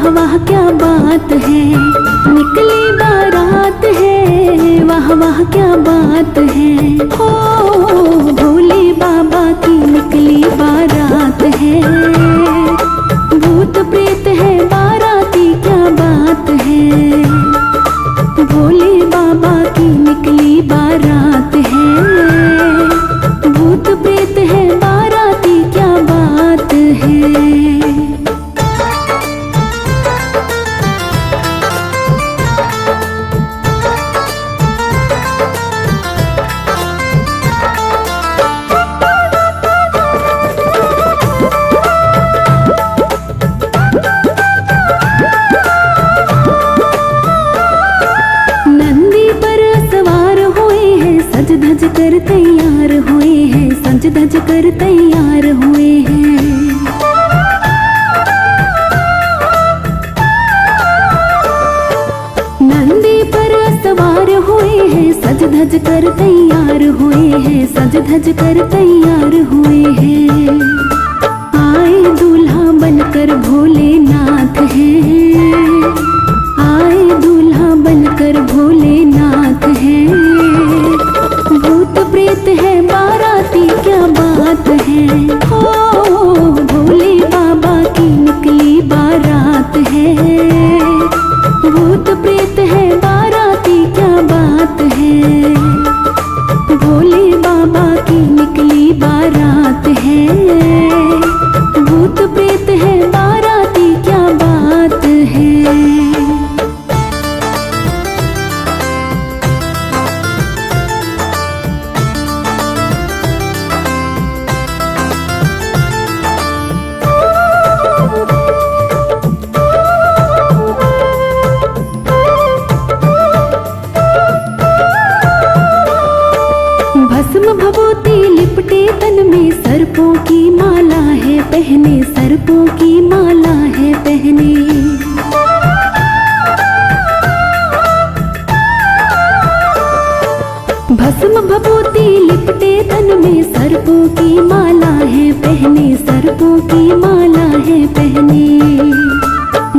वाह क्या बात है, निकली बारात है, वाह वाह क्या बात है। हो भोले बाबा की निकली बारात है, भूत प्रेत है बाराती क्या बात है। भोले बाबा की निकली बारात है, भूत प्रेत है बाराती क्या बात है। सज धज कर तैयार हुए हैं, सज धज कर तैयार हुए हैं। नंदी पर सवार हुए हैं, सज धज कर तैयार हुए हैं, सज धज कर तैयार हुए हैं। आए दूल्हा बनकर भोलेनाथ हैं, आए दूल्हा बनकर भोलेनाथ हैं। भूत प्रेत है बाराती क्या बात है। हो भोले बाबा की निकली बारात है, भूत प्रेत है बाराती क्या बात है। भोले बाबा की निकली बारात है, भूत प्रेत है बाराती क्या बात है। भस्म भभूति लिपटे तन में, सर्पों की माला है पहने, सर्पों की माला है पहने। भस्म भभूति लिपटे तन में, सर्पों की माला है पहने, सर्पों की माला है पहने।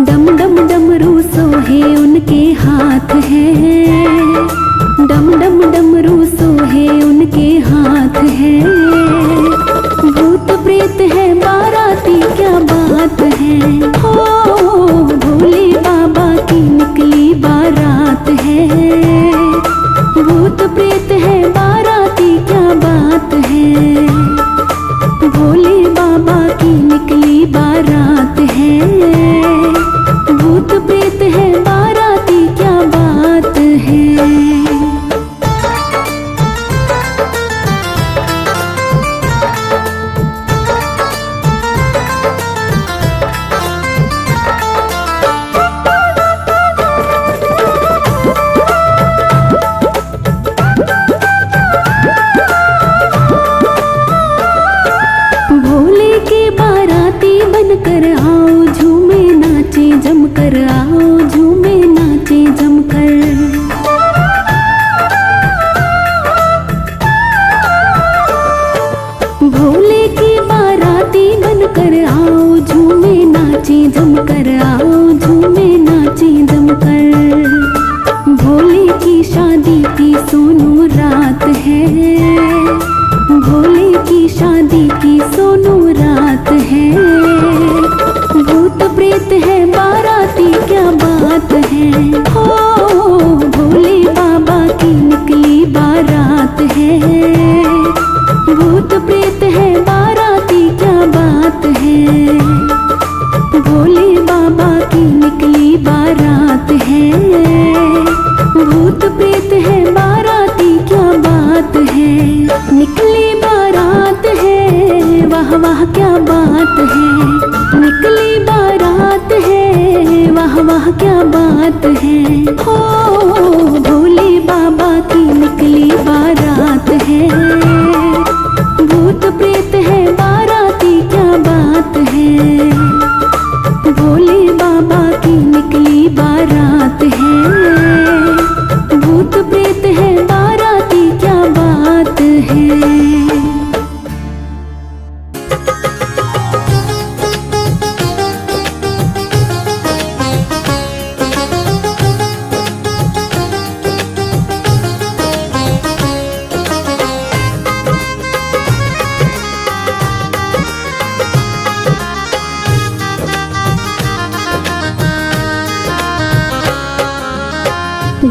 डम डम डमरू सोहे उनके हाथ है, डम डम डमरू सोहे उनके हाथ है। भूत प्रेत है बाराती क्या बात है। हो भोले बाबा की निकली बारात है, भूत प्रेत है बाराती क्या बात है। भोले बाबा की निकली बारात है, भूत प्रेत है बाराती क्या बात है।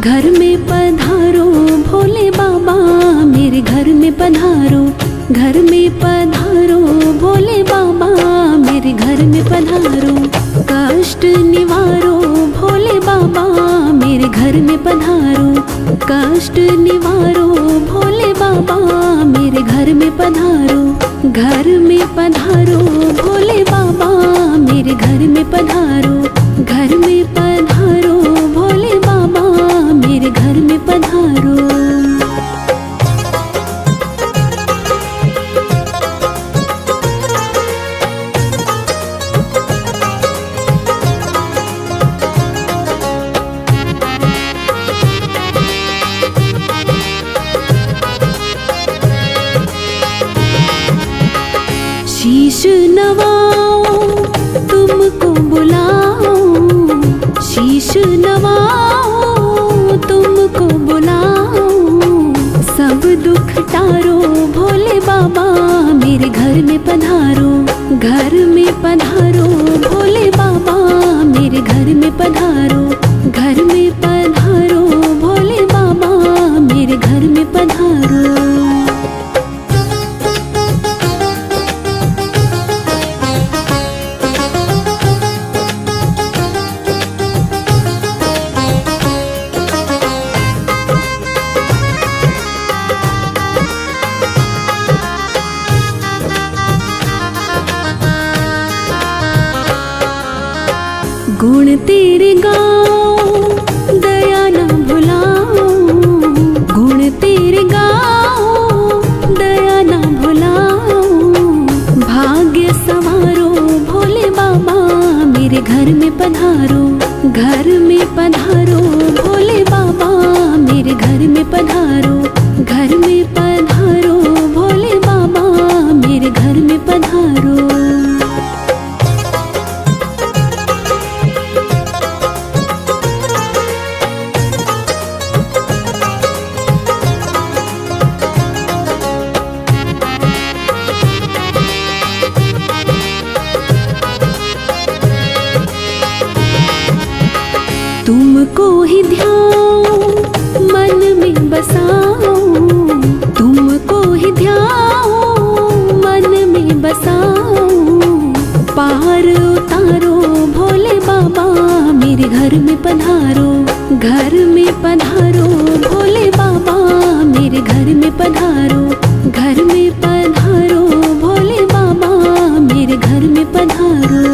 घर में पधारो भोले बाबा मेरे घर में पधारो, घर में पधारो भोले बाबा मेरे घर में पधारो। कष्ट निवारो भोले बाबा मेरे घर में पधारो, कष्ट निवारो भोले बाबा मेरे घर में पधारो। घर में पधारो भोले बाबा मेरे घर में पधारो, घर में पधारो भोले बाबा मेरे घर में पधारो। शीश नवाओ तुमको बुलाओ, शीश नवाओ तुमको बुलाओ। सब दुख टारो भोले बाबा मेरे घर में पधारो, घर में पधारो भोले बाबा मेरे घर में पधारो, घर में पधारो भोले बाबा मेरे घर में पधारो। गुण तेरे गाओ दया न भुलाओ, गुण तेरे गाओ दया न भुलाओ। भाग्य संवारो भोले बाबा मेरे घर में पधारो, घर में पधारो भोले बाबा मेरे घर में पधारो, घर में पधारो भोले बाबा मेरे घर में पधारो। तुमको ही ध्याओ मन में बसाओ, तुमको ही ध्याओ मन में बसाओ। पार उतारो भोले बाबा मेरे घर में पधारो, घर में पधारो भोले बाबा मेरे घर में पधारो, घर में पधारो भोले बाबा मेरे घर में पधारो।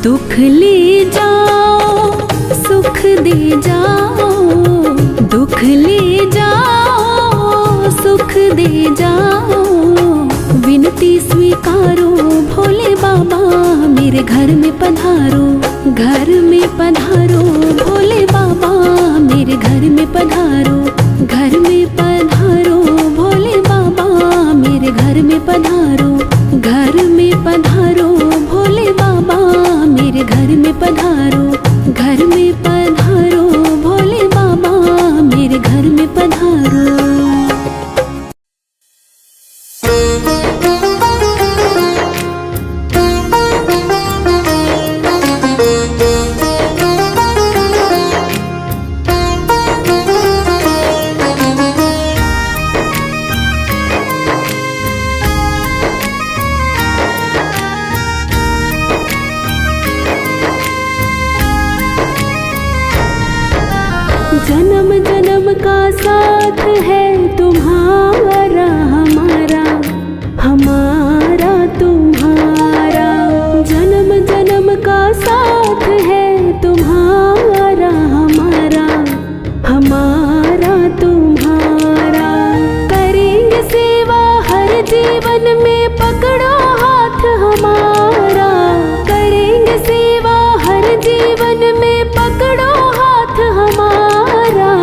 दुख ले जाओ सुख दे जाओ, दुख ले जाओ सुख दे जाओ। विनती स्वीकारो भोले बाबा मेरे घर में पधारो, घर में पधारो भोले बाबा मेरे घर में पधारो, घर में पधारो भोले बाबा मेरे घर में पधारो, घर में पधारो भोले बाबा मेरे घर में पधारो, घर में पधारो भोले बाबा मेरे घर में पधारो। जन्म जन्म का साथ है तुम्हारा हमारा, हमारा तुम्हारा। जन्म जन्म का साथ है तुम्हारा हमारा, हमारा तुम्हारा। करेंगे सेवा हर जीवन में पकड़ो हाथ हमारा, करेंगे सेवा हर जीवन में पकड़ो हाथ हमारा।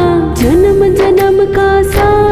जन्म जन्म का साथ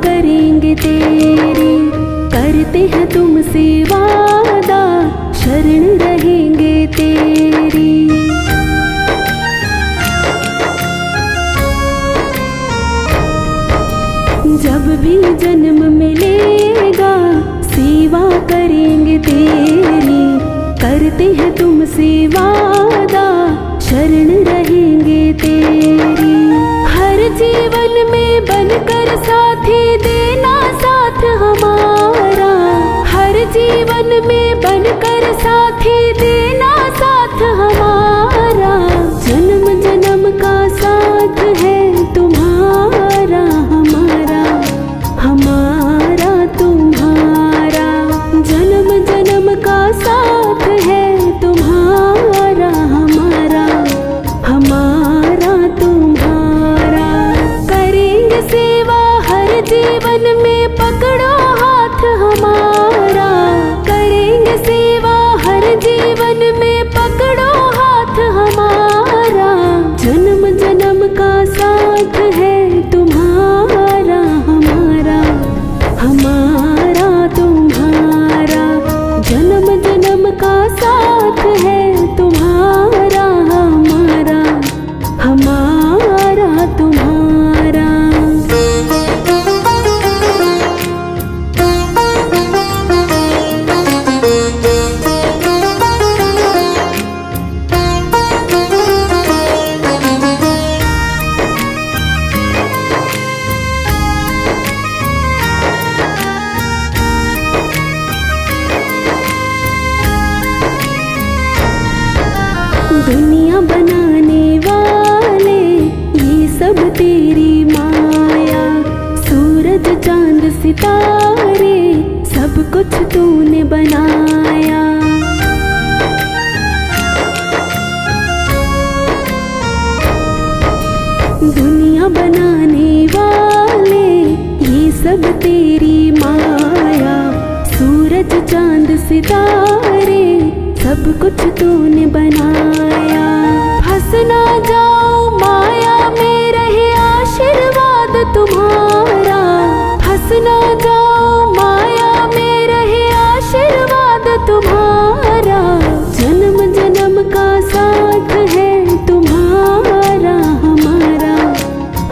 करेंगे तेरी, करते हैं तुमसे वादा, शरण रहेंगे तेरी। जब भी जन्म मिलेगा सेवा करेंगे तेरी, करते हैं तुमसे वादा, शरण रहेंगे तेरी। हर जीवन में बनकर साथी देना साथ हमारा, हर जीवन में बनकर साथी देना साथ हमारा। जन्म जन्म का साथ है तुम्हारा हमारा, हमारा तुम्हारा। जन्म जन्म का साथ है तुम्हारा हमारा, हमारा तुम्हारा। करेंगे सेवा हर जीवन में, पकड़ो हाथ हमारा। करेंगे सेवा हर जीवन में, पकड़ो हाथ हमारा। जन्म जन्म का साथ है तुम्हारा हमारा, हमारा तुम्हारा। जन्म जन्म का साथ है तुम्हारा हमारा, हमारा तुम्हारा। दुनिया बनाने वाले ये सब तेरी माया, सूरज चांद सितारे सब कुछ तूने बनाया। दुनिया बनाने वाले ये सब तेरी माया, सूरज चांद सितारे सब कुछ तूने बनाया। फंस ना जाओ माया में, रहे आशीर्वाद तुम्हारा। फंस ना जाओ माया में, रहे आशीर्वाद तुम्हारा। जन्म जन्म का साथ है तुम्हारा हमारा,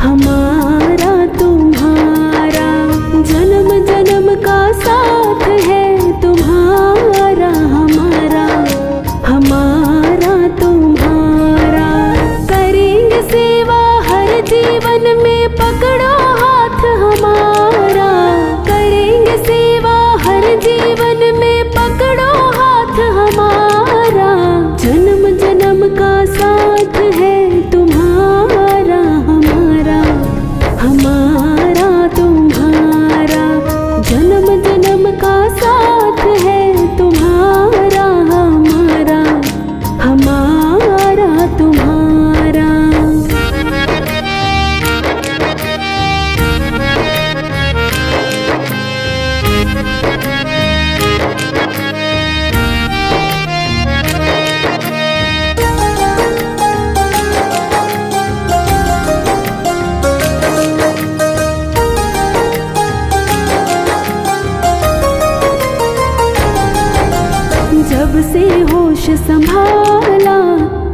हमारा तुम्हारा। जन्म जन्म का साथ है तुम्हारा हमारा, हमारा तुम्हारा। करेंगे सेवा हर जीवन में, पकड़ो हाथ हमारा। करेंगे सेवा हर जीवन में, पकड़ो हाथ हमारा। जन्म जन्म का साथ है तुम्हारा हमारा, हमारा तुम्हारा। जन्म जन्म का साथ है तुम्हारा हमारा, हमारा तुम्हारा। जब से होश संभाला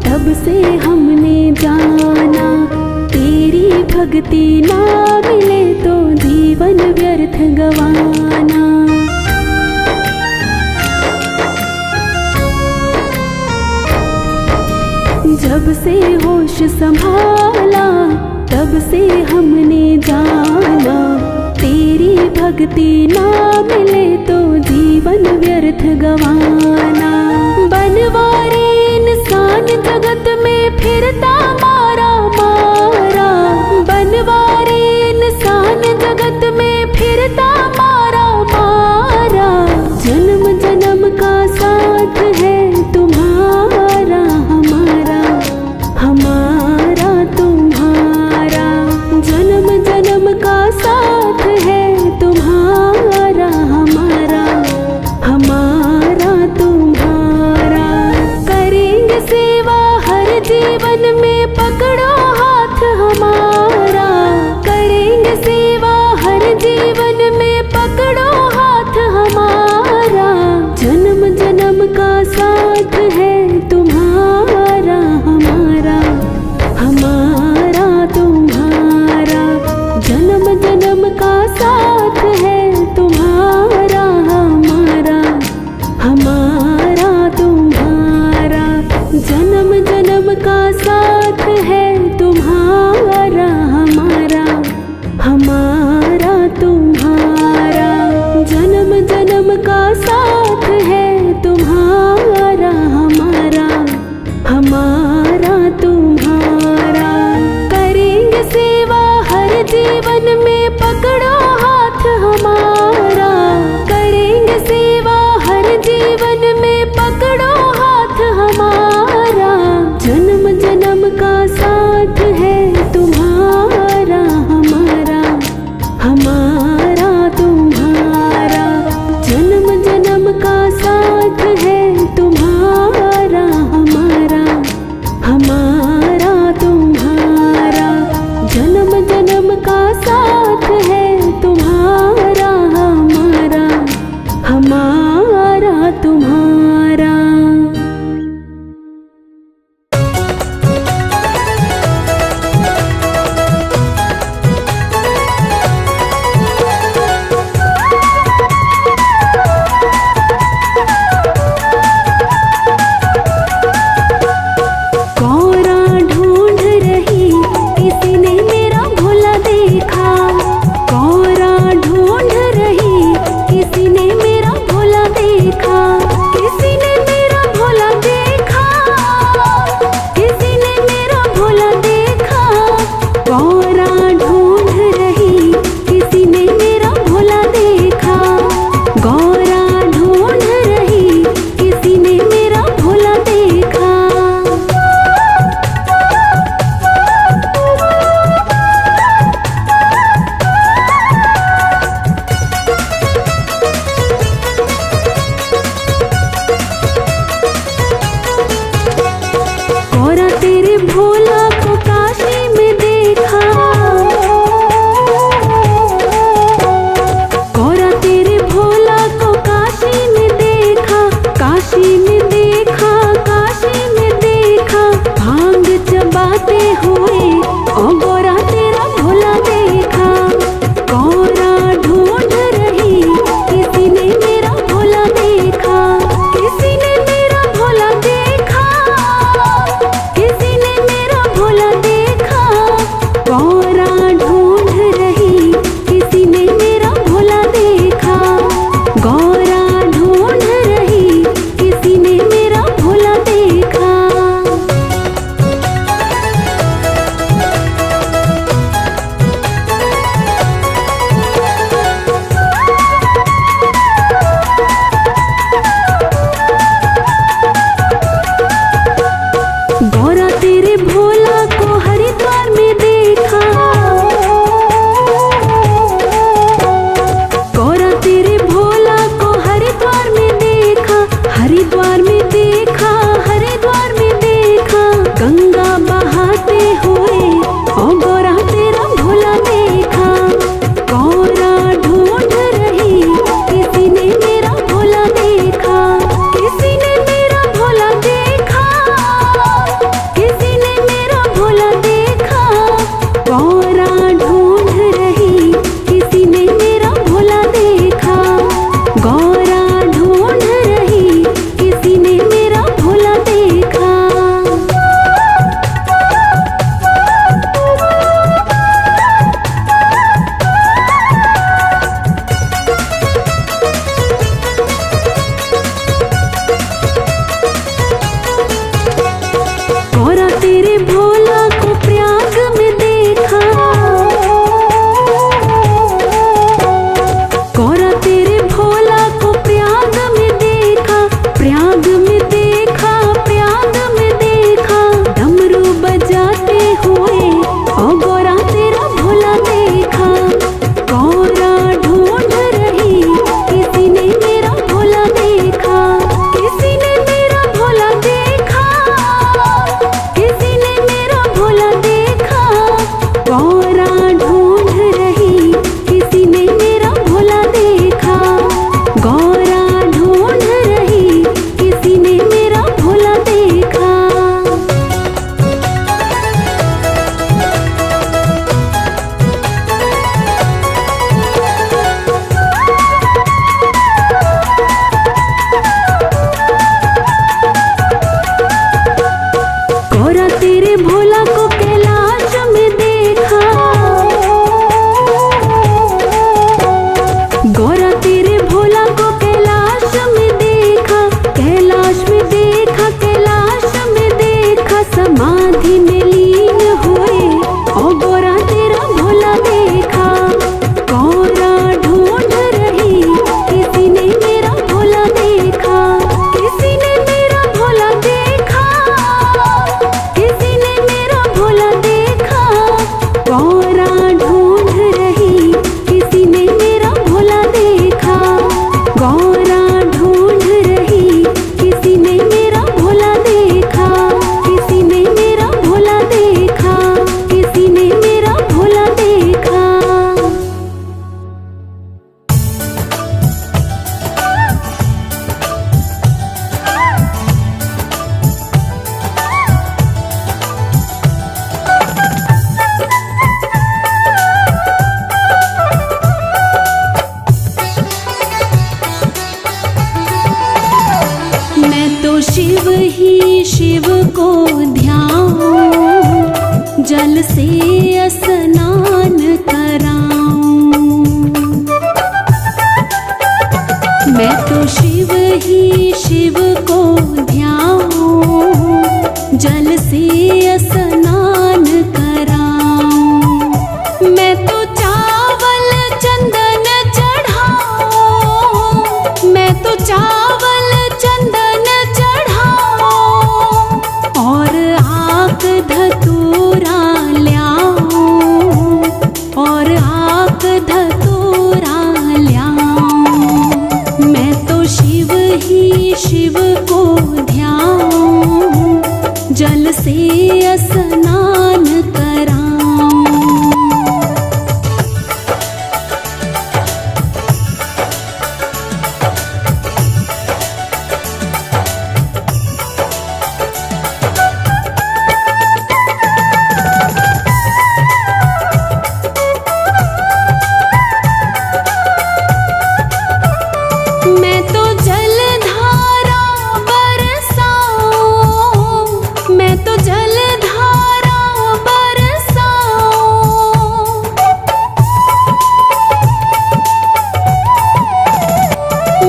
तब से हमने जाना, तेरी भक्ति ना मिले तो जीवन व्यर्थ गवाना। जब से होश संभाला तब से हमने जाना, तेरी भक्ति ना मिले तो जीवन व्यर्थ गवाना। बनवारी इंसान जगत में फिरता मारा मारा, बनवारी इंसान जगत में फिरता मारा मारा। जन्म जन्म का साथ है तुम्हारा हमारा, हमारा तुम्हारा। जन्म जन्म का साथ है तुम्हारा हमारा, हमारा तुम्हारा। करेंगे सेवा हर जीवन में, जल से स्नान कराऊं। मैं तो शिव ही शिव को ध्याऊं, जल से स्नान कराऊं। मैं तो चावल चंदन चढ़ाऊं, मैं तो चावल चंदन चढ़ाऊं, और आक धतूरा ल्याऊं, और आक धतूरा ल्याऊं। मैं तो शिव ही शिव को ध्याऊं, जल से स्नान कराऊं। मैं तो जलधारा बरसाऊं, मैं तो जलधारा बरसाऊं।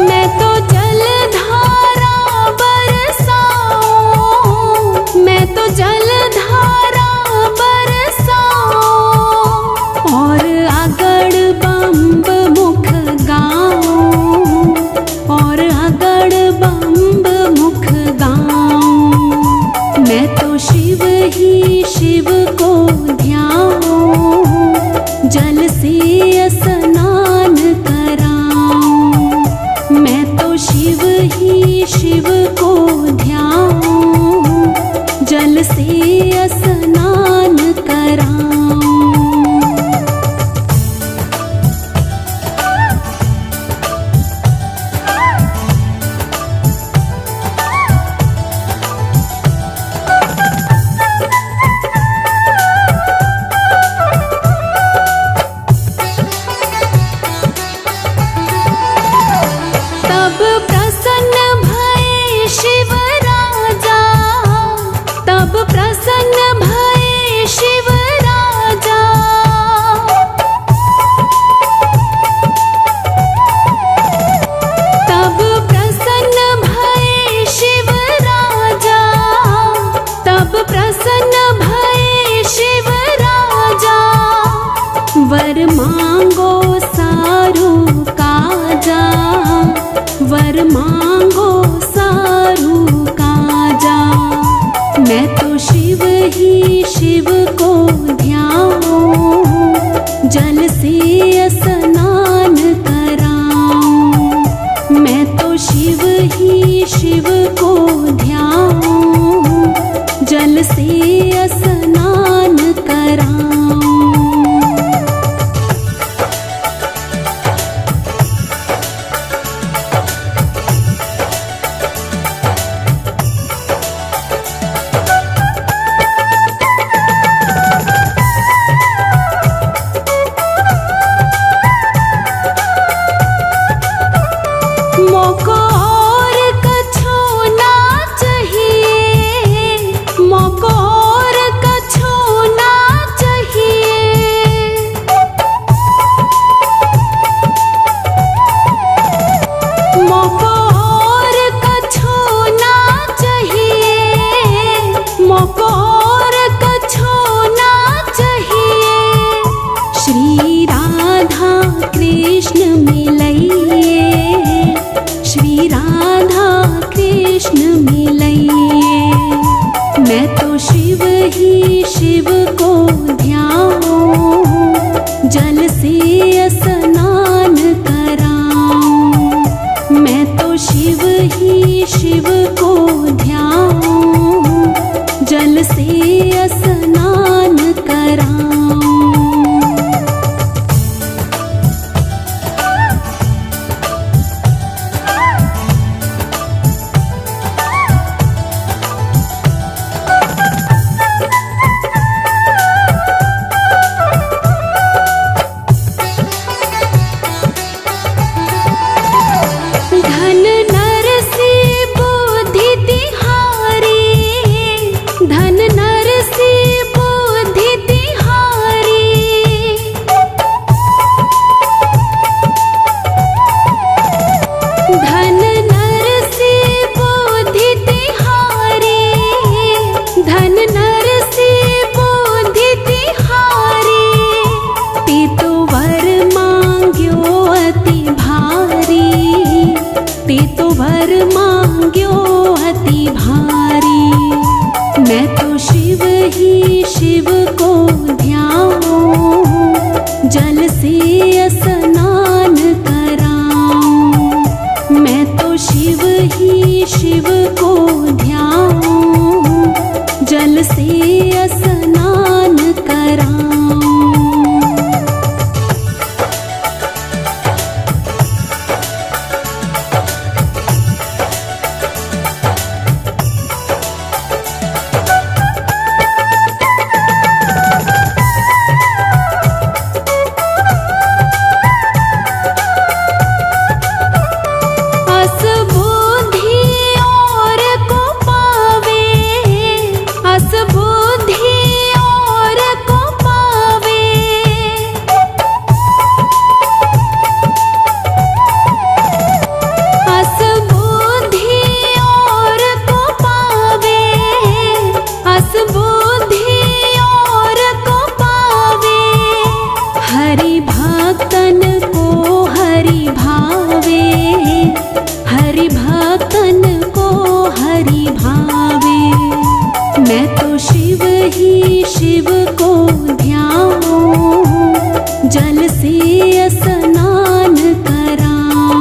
मैं तो जलधारा बरसाऊं, मैं तो जलधारा बरसाऊं, और अगड़ बम्ब मुख गाऊं, और अगड़ बम्ब मुख गाऊं। मैं तो शिव ही शिव को ध्याऊं, जल से स्नान कराऊं। मैं तो शिव ही शिव को ध्याऊं, जल से स्नान कराऊं। तब प्रसन्न भये शिव राजा, तब प्रसन्न भये शिव राजा। तब प्रसन्न भये शिव राजा, तब प्रसन्न भये शिव राजा। वर मांगो सारू काजा, वर मांगो सारू काजा। मैं तो शिव ही शिव को ध्याऊं, जल से स्नान कराऊं। मैं तो शिव ही शिव को ध्याऊं, जल से स्नान कराऊं। मोको और कछु ना चाहिए, मोको और कछु ना चाहिए। मोको और कछु ना चाहिए, मोको और कछु ना चाहिए। श्री राधा कृष्ण मिलइए, श्री राधा कृष्ण मिलइए। मैं तो शिव ही शिव को ध्याऊं, जल से स्नान कराऊं। मैं तो शिव ही शिव को ध्याऊं, जल से स्नान कराऊं। धन नर से बुद्धि तिहारी, धन नर से बुद्धि तिहारी। ही शिव को ध्याऊं, जल से स्नान कराऊं।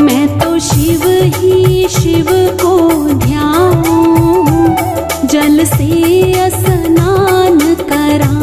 मैं तो शिव ही शिव को ध्याऊं, जल से स्नान कराऊं।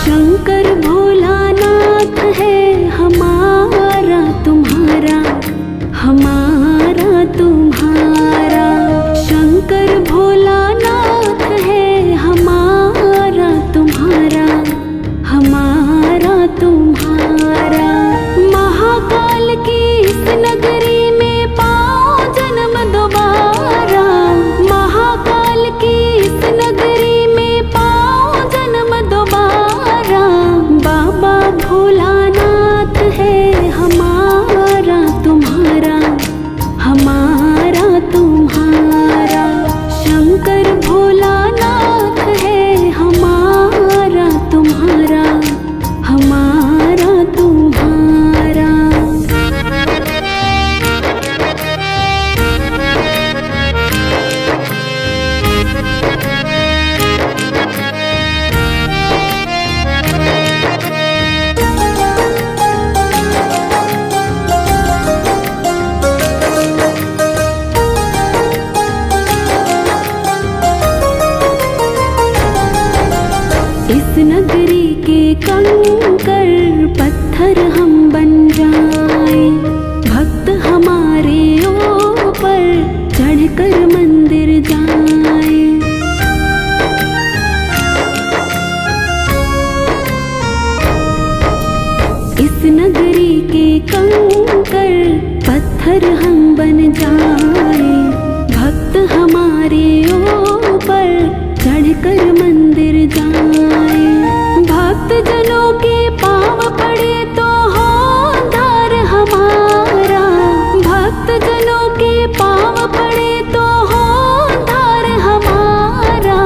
शंकर भोलानाथ है हमारा तुम्हारा, हमारा तुम्हारा। शंकर भोलानाथ है हमारा तुम्हारा, हमारा तुम्हारा। महाकाल की इस नगरी में पाओ जन्म दोबारा, महाकाल की इस नगरी में पाओ जन्म दोबारा। बाबा भोलानाथ है हमारा तुम्हारा, हमारा तुम्हारा। शंकर भोलानाथ है हमारा तुम्हारा, हमारा तुम्हारा। इस नगरी के कंकड़ पत्थर हम बन जाए, भक्त हमारे ऊपर चढ़कर मंदिर जाए। इस नगरी के कंकड़ पत्थर हम बन जाए, भक्त हमारे ऊपर चढ़कर मंदिर जाए। भक्त जनों के पाँव पड़े तो हो उद्धार हमारा, भक्त जनों के पाँव पड़े तो हो उद्धार हमारा।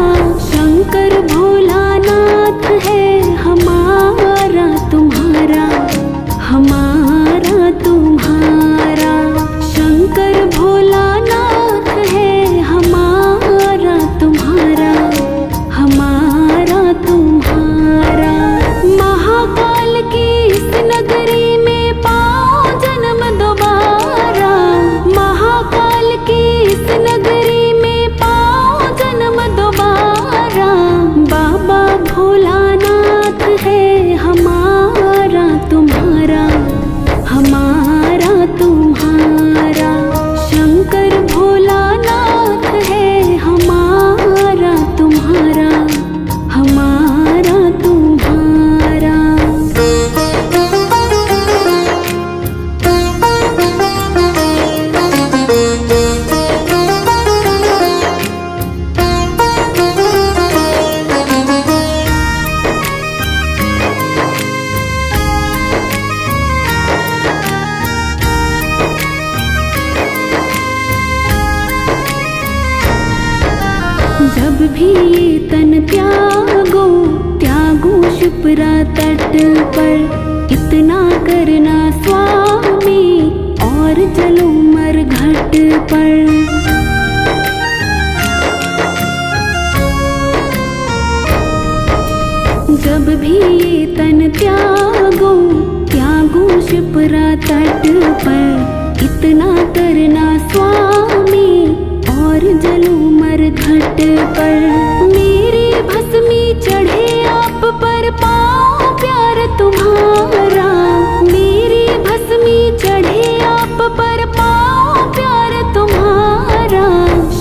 शंकर भोलानाथ है हमारा तुम्हारा, हमारा तुम्हारा। शंकर भोलानाथ है हमारा तुम्हारा, हमारा तुम्हारा। महाकाल की इस नगरी में पाओ जन्म दोबारा, महाकाल की इस नगरी में पाओ जन्म दोबारा। बाबा भोलानाथ है हमारा तुम्हारा, हमारा तुम्हारा। शंकर भोलानाथ है हमारा तुम्हारा, हमारा तुम्हारा। जब भी ये तन त्यागो, त्यागो शिप्रा तट पर। इतना करना स्वामी और चलो मरघट पर। जब भी ये तन त्यागो, त्यागो शिप्रा तट पर। इतना करना स्वामी और जलो मरघट पर। मेरी भस्मी चढ़े आप पर पाओ प्यार तुम्हारा, मेरी भस्मी चढ़े आप पर पाओ प्यार तुम्हारा।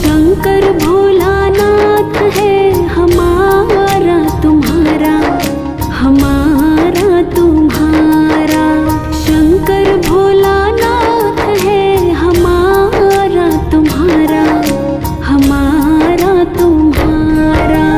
शंकर भोलानाथ है हमारा तुम्हारा, हमारा तुम्हारा। शंकर भोलानाथ है हमारा तुम्हारा, हमारा तुम्हारा।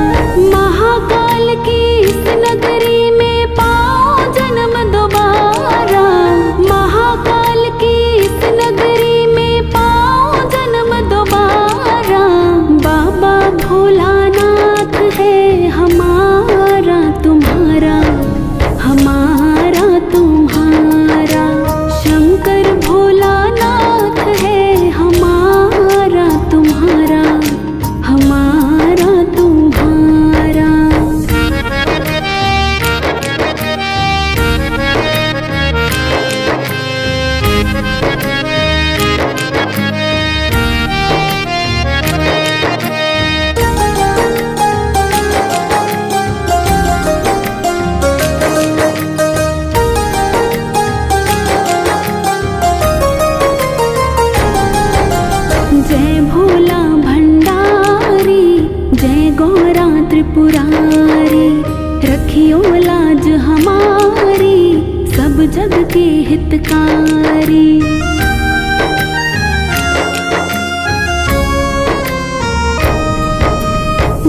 जग के हितकारी।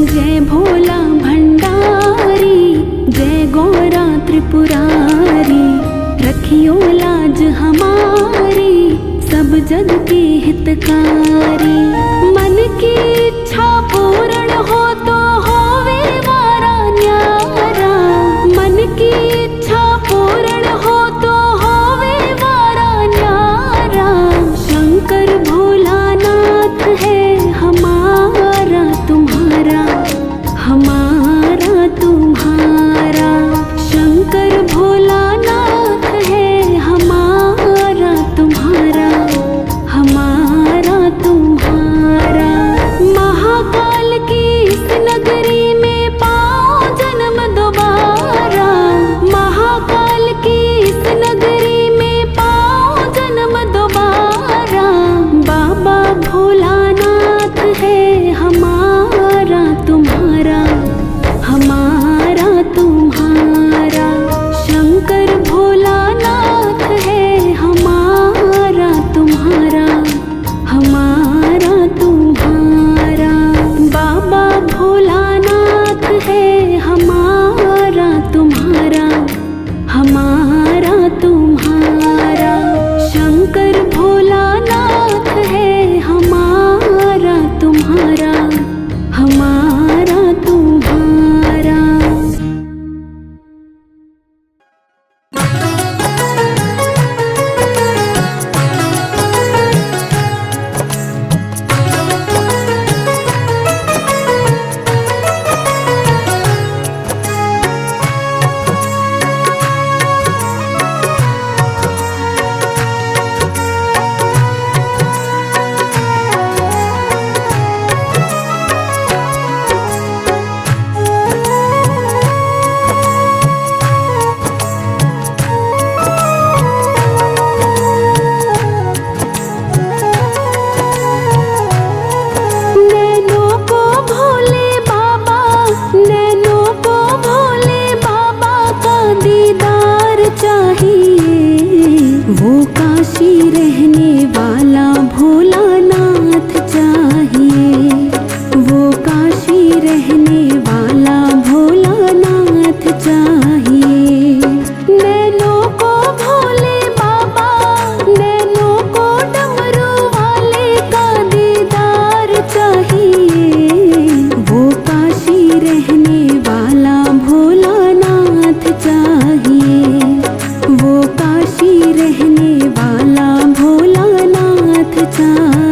जय भोला भंडारी, जय गौरा त्रिपुरारी, रखियो लाज हमारी, सब जग के हितकारी। मन की इच्छा पूर्ण हो तो होवे वारा न्यारा, मन की इच्छा पूर्ण हो तो होवे वारा न्यारा। शंकर भोलानाथ है हमारा तुम्हारा, हमारा तुम्हारा। शंकर भोलानाथ है हमारा तुम्हारा, हमारा तुम्हारा। महाकाल की इस नगरी में पाओ जन्म दोबारा, महाकाल की इस नगरी में पाओ जन्म दोबारा। बाबा भोलानाथ है हमारा तुम्हारा, हमारा तुम्हारा। शंकर भोलानाथ है हमारा तुम्हारा, हमारा तुम्हारा। बाबा भोलानाथ है हमारा तुम्हारा, हमारा तुम्हारा। शंकर भोलानाथ है हमारा तुम्हारा, हमारा तुम्हारा। नैनों को भोले बाबा, नैनों को भोले बाबा का दीदार चाहिए। वो काशी रहने वाला भोलानाथ चाहिए, वो काशी रहने वाला भोलानाथ चाहिए। नैनों को भोले बाबा, नैनों को डमरू वाले का दीदार चाहिए। वो काशी रहने वाला भोलानाथ चाहिए, वो काशी रहने वाला भोलानाथ चाहिए।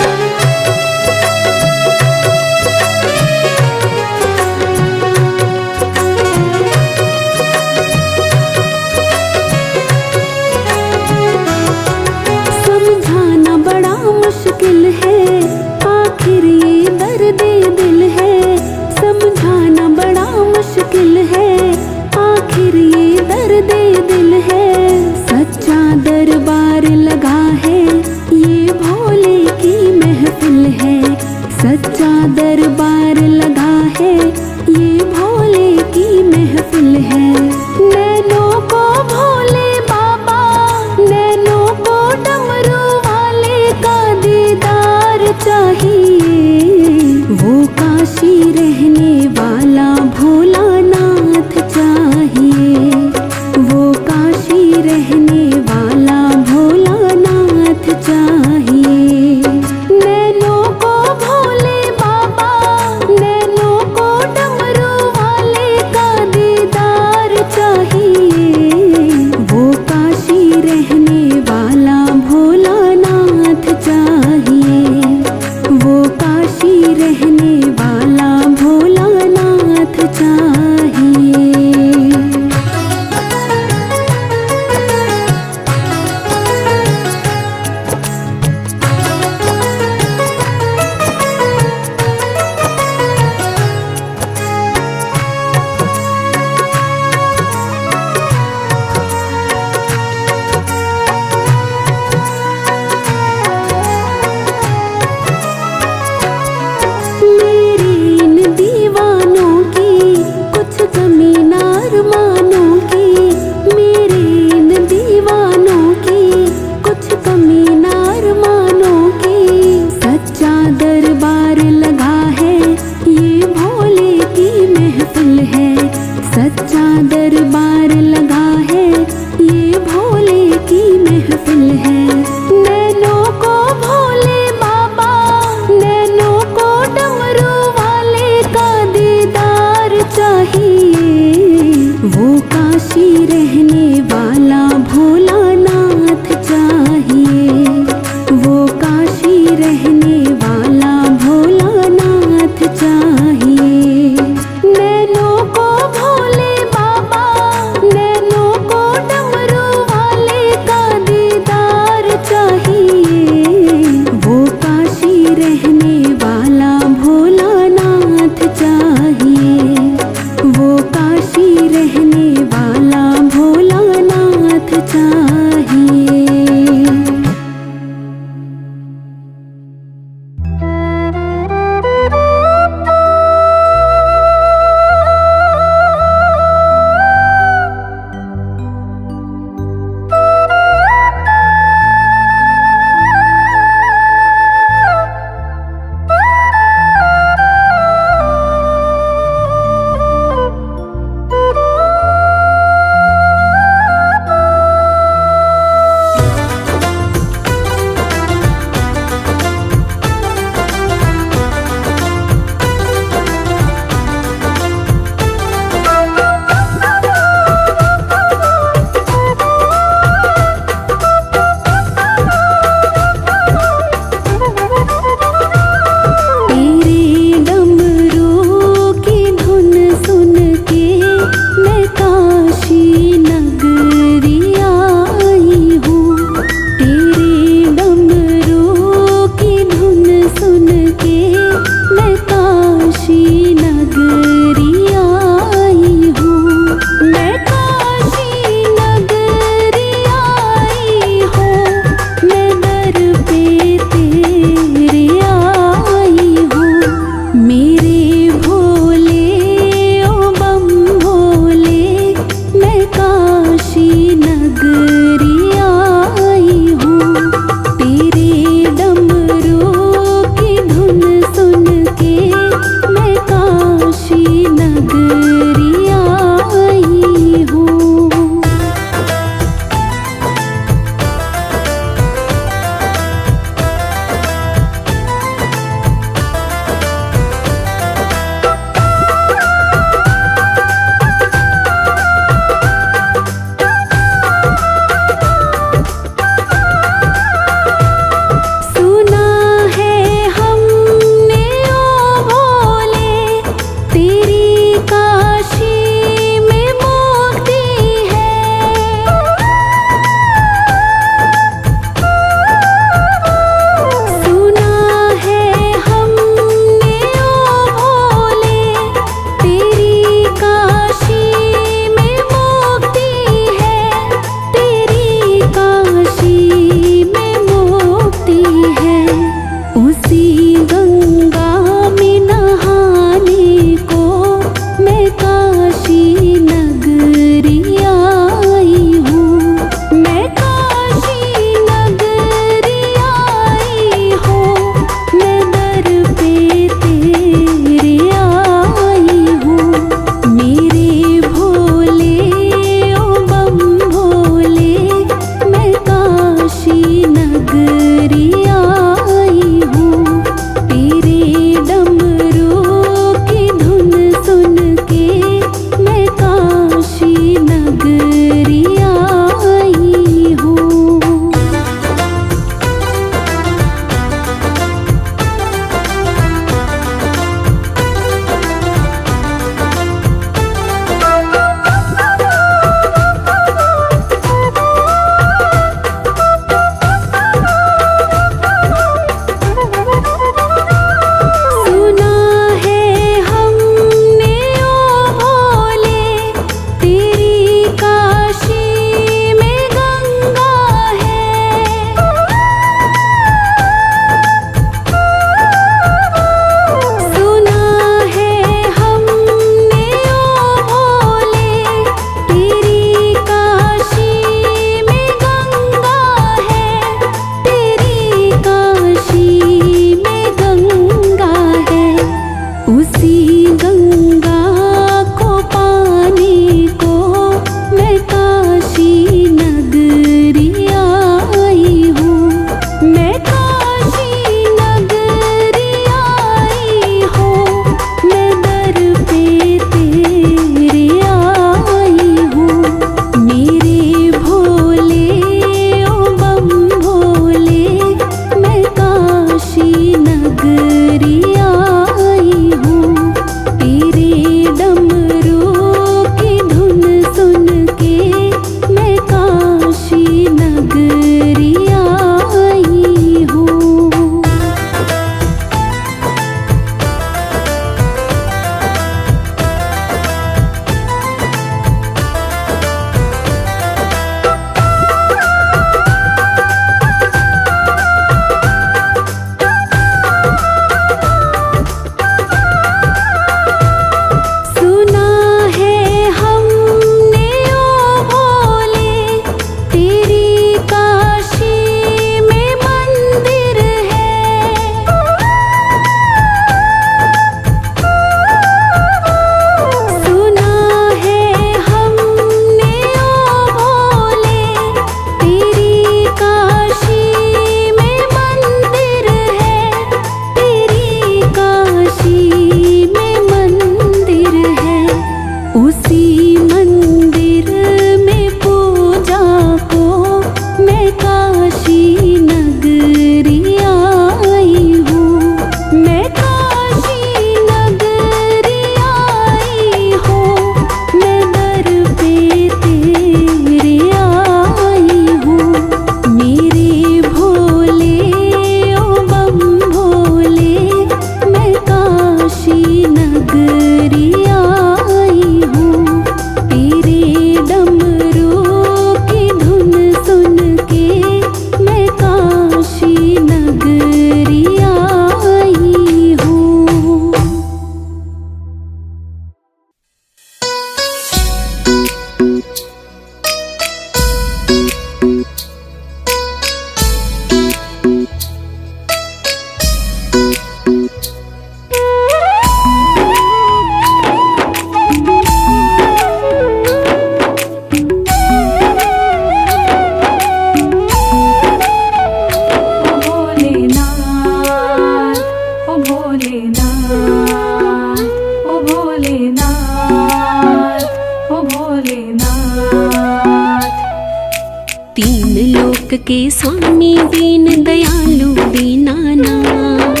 के स्वामी दीन दयालु दीनानाथ,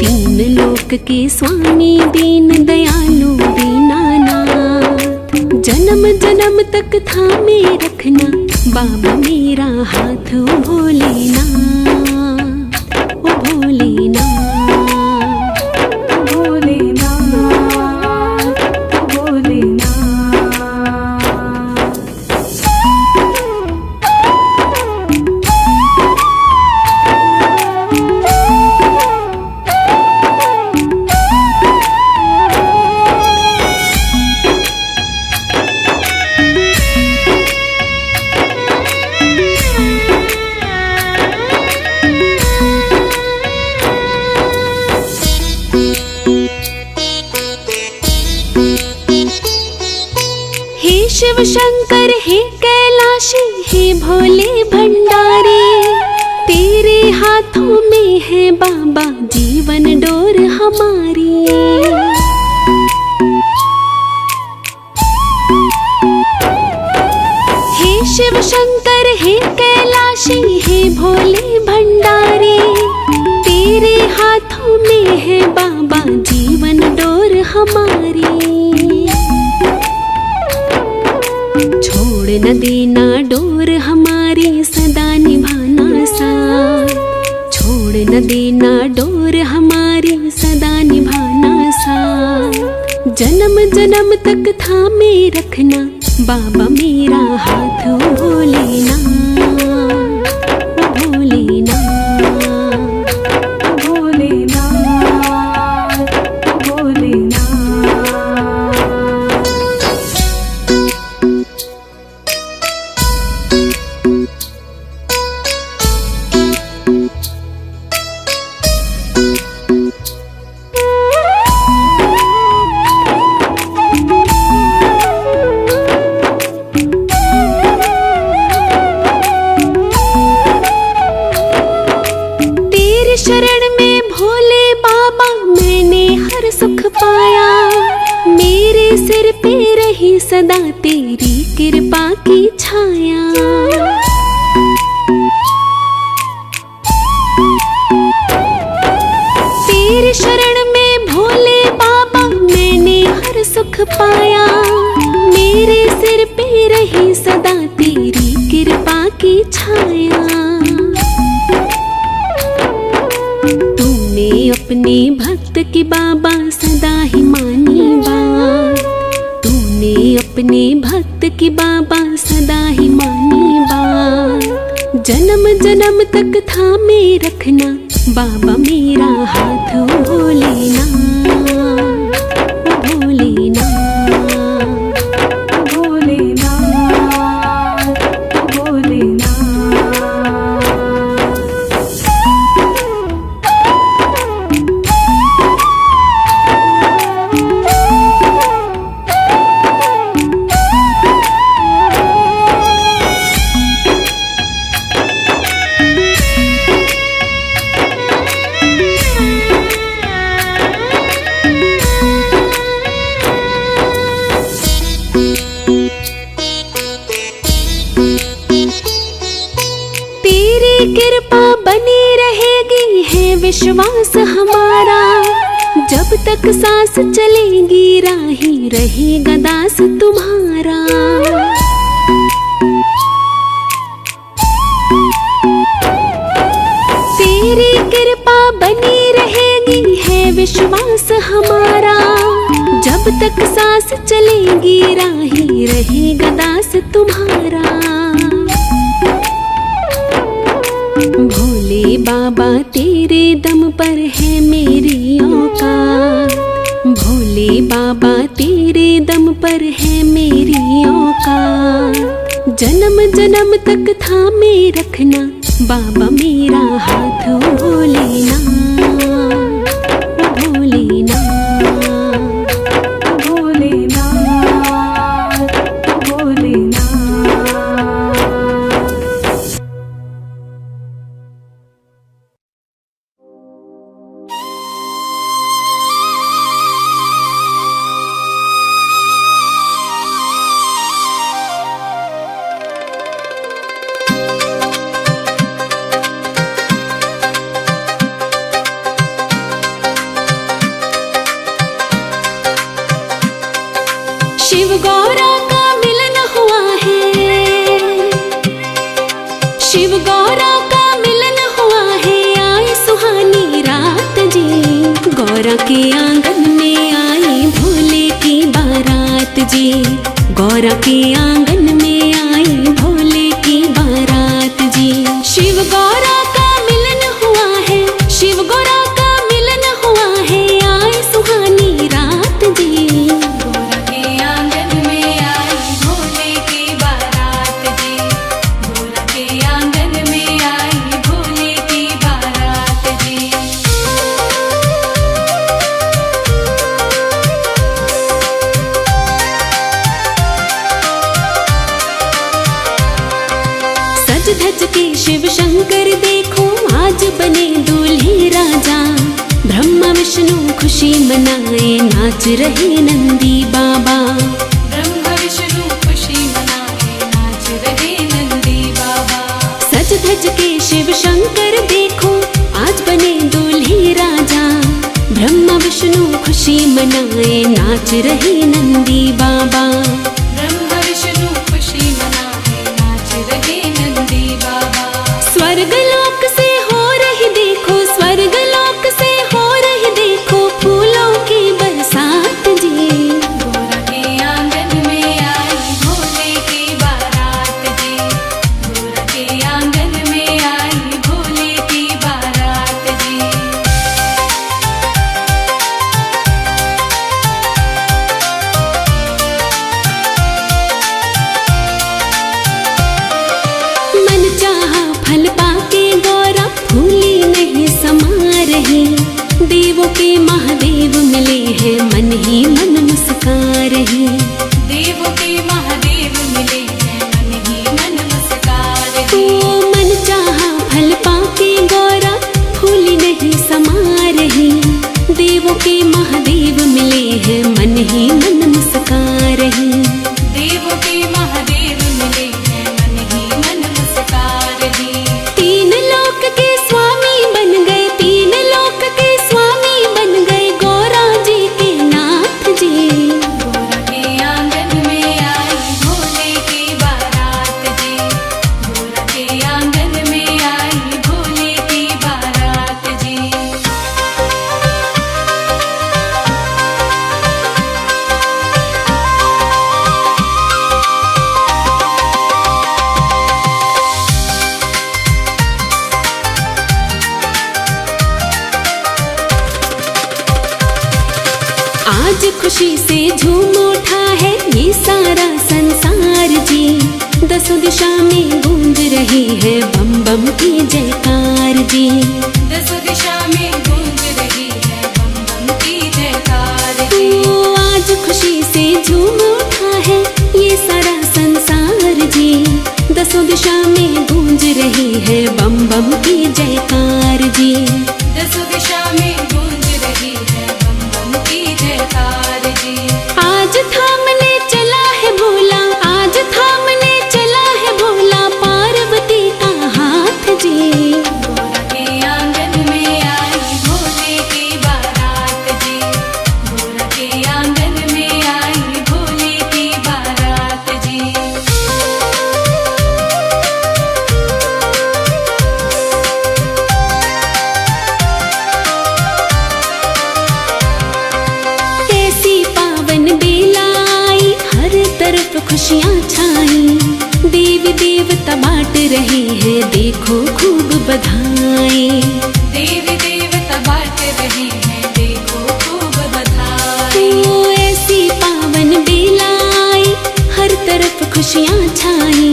तीन लोक के स्वामी दीन दयालु दीनानाथ। जन्म जन्म तक थामे रखना बाबा मेरा हाथ, ओ भोलेनाथ, ओ भोलेनाथ, ओ भोलेनाथ, ओ भोलेनाथ। शिव शंकर हे कैलाशी, हे भोले भंडारी, तेरे हाथों में है बाबा जीवन डोर हमारी। हे शिव शंकर हे कैलाशी, हे भोले भंडारी, तेरे हाथों में है बाबा जीवन डोर हमारी। छोड़ न देना डोर हमारी, सदा निभाना साथ। छोड़ न देना डोर हमारी, सदा निभाना साथ। जन्म जन्म तक थामे रखना बाबा मेरा हाथ, ओ भोलेनाथ, ओ भोलेनाथ, ओ भोलेनाथ, ओ भोलेनाथ। शरण में भोले बाबा मैंने हर सुख पाया, मेरे सिर पे रही सदा तेरी कृपा की छाया। तेरे शरण में भोले बाबा मैंने हर सुख पाया, मेरे सिर पे रही सदा तेरी कृपा की छाया। अपने भक्त की बाबा सदा ही मानी बात, तूने अपने भक्त की बाबा सदा ही मानी बात। जन्म जन्म तक थामे रखना बाबा मेरा हाथ, ओ भोलेनाथ, ओ भोलेनाथ, ओ भोलेनाथ, ओ भोलेनाथ। कृपा बनी रहेगी है विश्वास हमारा, जब तक सांस चलेगी राही रहेगा दास तुम्हारा। तेरी कृपा बनी रहेगी है विश्वास हमारा, जब तक सांस चलेगी राही रहेगा दास तुम्हारा। भोले बाबा तेरे दम पर है मेरी औकात, भोले बाबा तेरे दम पर है मेरी औकात। जन्म जन्म तक थामे रखना बाबा मेरा हाथ, ओ भोलेनाथ, ओ भोलेनाथ, ओ भोलेनाथ, ओ भोलेनाथ। के आंगन में आई भोले की बारात जी। गौरा के आंगन में आई भोले की बारात जी। शिव गौरा का मिलन हुआ है, शिव गौरा का मिलन हुआ है, आई सुहानी रात जी। गौरा के आंगन में आई भोले की बारात जी। गौरा के आंगन में आई भोले की बारात जी। सज धज के शिव शंकर देखो आज बने दूल्हे राजा। ब्रह्मा विष्णु खुशी मनाए नाच रहे नंदी बाबा। ब्रह्मा विष्णु खुशी मनाए नाच रहे नंदी बाबा। सज धज के शिव शंकर देखो आज बने दूल्हे राजा। ब्रह्मा विष्णु खुशी मनाए नाच रहे नंदी बाबा। ब्रह्मा विष्णु खुशी मनाए नाच रहे नंदी बाबा। स्वर्गलोक से हो रही देखो, स्वर्गलोक से हो रही देखो फूलों की बरसात जी। गौरा के आंगन में आई भोले की बारात जी। गौरा के आंगन में आई भोले की बारात जी। मन चाहा फल पाके गौरा फूली नहीं समा रही। देवों के महादेव मिले हैं मन ही मन मुस्का रही। देवों के महादेव मिले हैं मन ही मन मुस्का रही। मन चाहा फल पाके गौरा फूली नहीं समा रही। देवों के महादेव मिले हैं मन ही मन मुस्का रही। देवों के महादेव मिले हैं मन ही मन मुस्का रही। तीन लोक के स्वामी बन गए, तीन लोक के स्वामी बन गए गौरा जी के नाथ जी। गौरा के आंगन में आई भोले की बारात जी। गौरा के आंगन में आई भोले की बारात जी। आज खुशी से झूम उठा है ये सारा संसार जी। दसों दिशा में गूंज रही है बम बम की जयकार जी। दसों दिशा में गूंज रही है बम बम की जयकार जी। आज खुशी से झूम उठा है ये सारा संसार जी। दसों दिशा में गूंज रही है बम बम की जयकार जी। दसों दिशा में गूंज रही है बम बम की जयकार जी। आज थामने चला है भोला, आज थामने चला है भोला पार्वती का हाथ जी। गौरा के आंगन में आई भोले की बारात जी। गौरा के आंगन में आई भोले की बारात जी। ऐसी पावन बेला आई हर तरफ खुशियाँ छाई। देवी देवता बांट रहे हैं देखो खूब बधाई। देवी देवता बांट रहे हैं देखो खूब बधाई। ऐसी पावन बेला आई हर तरफ खुशियाँ छाई।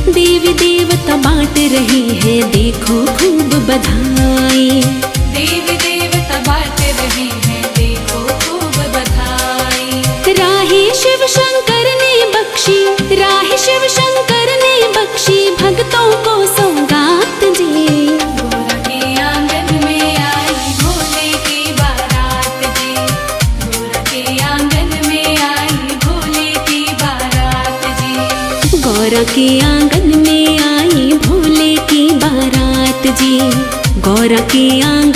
देवी देवता बांट रहे हैं देखो खूब बधाई। देवी देवता बांट रहे हैं देखो खूब बधाई। राही शिव शंकर ने बख्शी, राही शिव शंकर ने बख्शी भक्तों को सौगात जी। गौरा के आंगन में आई भोले की बारात जी। गौरा के आंगन में आई भोले की बारात जी। गौरा के आंगन में आई भोले की बारात जी। गौरा के आंगन